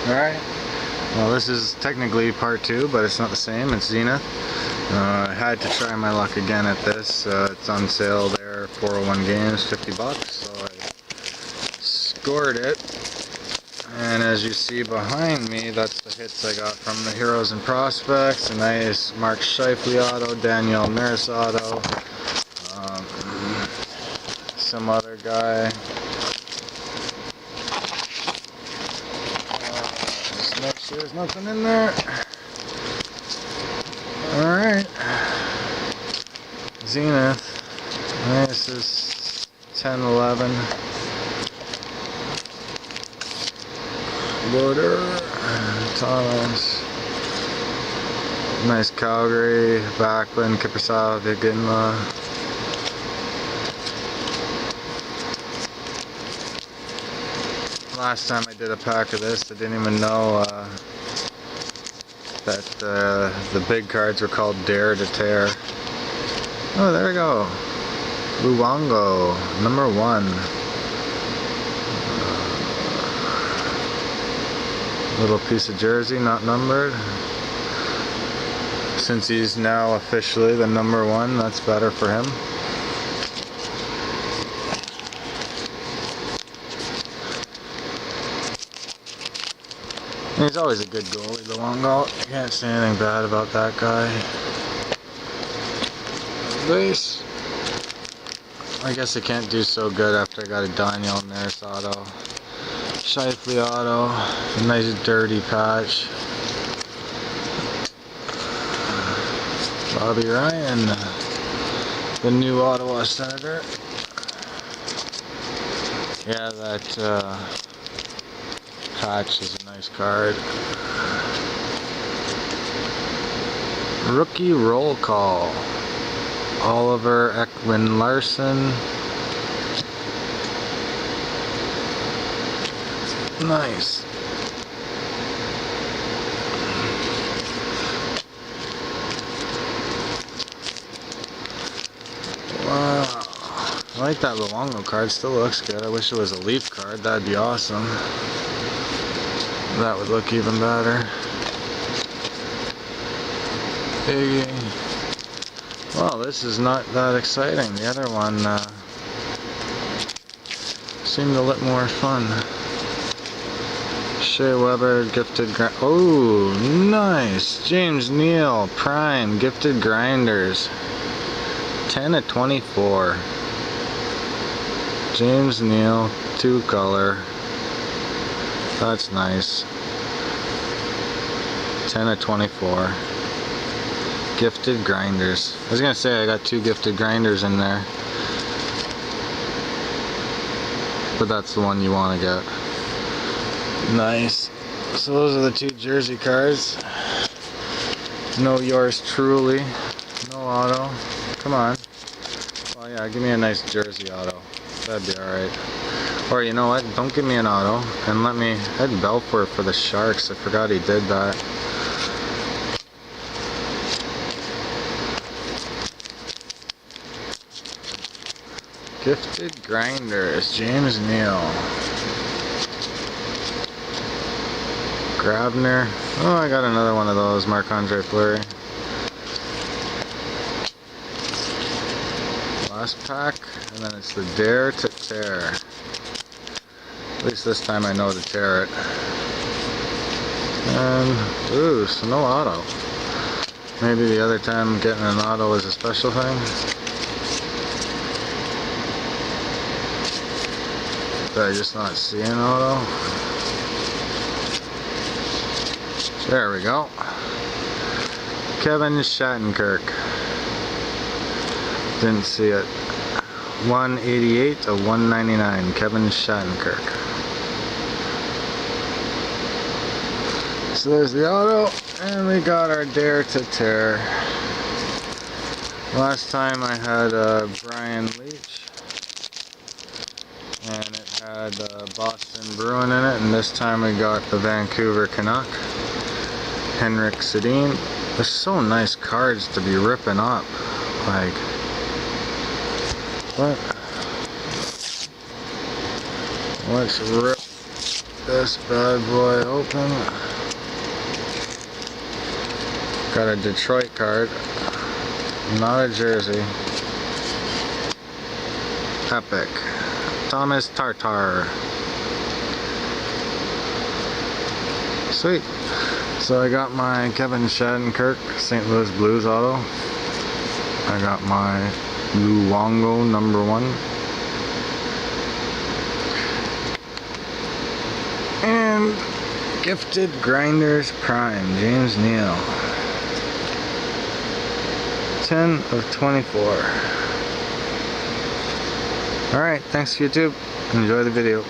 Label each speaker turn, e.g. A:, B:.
A: Alright. Well, this is technically part 2, but it's not the same. It's Zenith. I had to try my luck again at this. It's on sale there, 401 games, 50 bucks. So I scored it. And as you see behind me, that's the hits I got from the Heroes and Prospects. A nice Mark Scheifele auto, Danielle Nurse auto, some other guy. Just make sure there's nothing in there. Alright. Zenith. This is 10-11. Border. Thomas. Nice Calgary. Backlund, Kiprusoff, Iginla. Last time I did a pack of this, I didn't even know that the big cards were called Dare to Tear. Oh, there we go. Luongo, number 1. Little piece of jersey, not numbered. Since he's now officially the number 1, that's better for him. He's always a good goalie, Luongo. You can't say anything bad about that guy. Base. I guess I can't do so good after I got a Danielle Nurse auto. Scheifele auto. A nice dirty patch. Bobby Ryan. The new Ottawa Senator. Yeah, that patch is a nice card. Rookie roll call. Oliver Ekman-Larsson. Nice. Wow. I like that Luongo card. Still looks good. I wish it was a Leaf card. That'd be awesome. That would look even better. Biggie. Well, this is not that exciting. The other one seemed a little more fun. Shea Weber, gifted oh, nice. James Neal, Prime, gifted grinders. 10/24. James Neal, 2 color. That's nice. 10/24. Gifted grinders. I was gonna say I got 2 gifted grinders in there, but that's the one you want to get. Nice. So those are the 2 jersey cards. No yours truly. No auto. Come on. Oh yeah, give me a nice jersey auto. That'd be alright. Or you know what? Don't give me an auto and let me head Belfour for the Sharks. I forgot he did that. Gifted grinders. James Neal. Grabner. Oh, I got another one of those. Marc-Andre Fleury. Last pack, and then it's the Dare to Tear. At least this time I know to tear it. And, ooh, so no auto. Maybe the other time getting an auto is a special thing. Did I just not see an auto? There we go. Kevin Shattenkirk. Didn't see it. 188/199. Kevin Shattenkirk. So there's the auto, and we got our Dare to Tear. Last time I had Brian Leach, and it had Boston Bruin in it, and this time we got the Vancouver Canuck. Henrik Sedin. They're so nice cards to be ripping up. Like, what? Let's rip this bad boy open. Got a Detroit card, not a jersey. Epic. Thomas Tartar. Sweet. So I got my Kevin Shattenkirk St. Louis Blues auto. I got my Luongo #1. And Gifted Grinders Prime, James Neal. 10 of 24. Alright, thanks YouTube. Enjoy the video.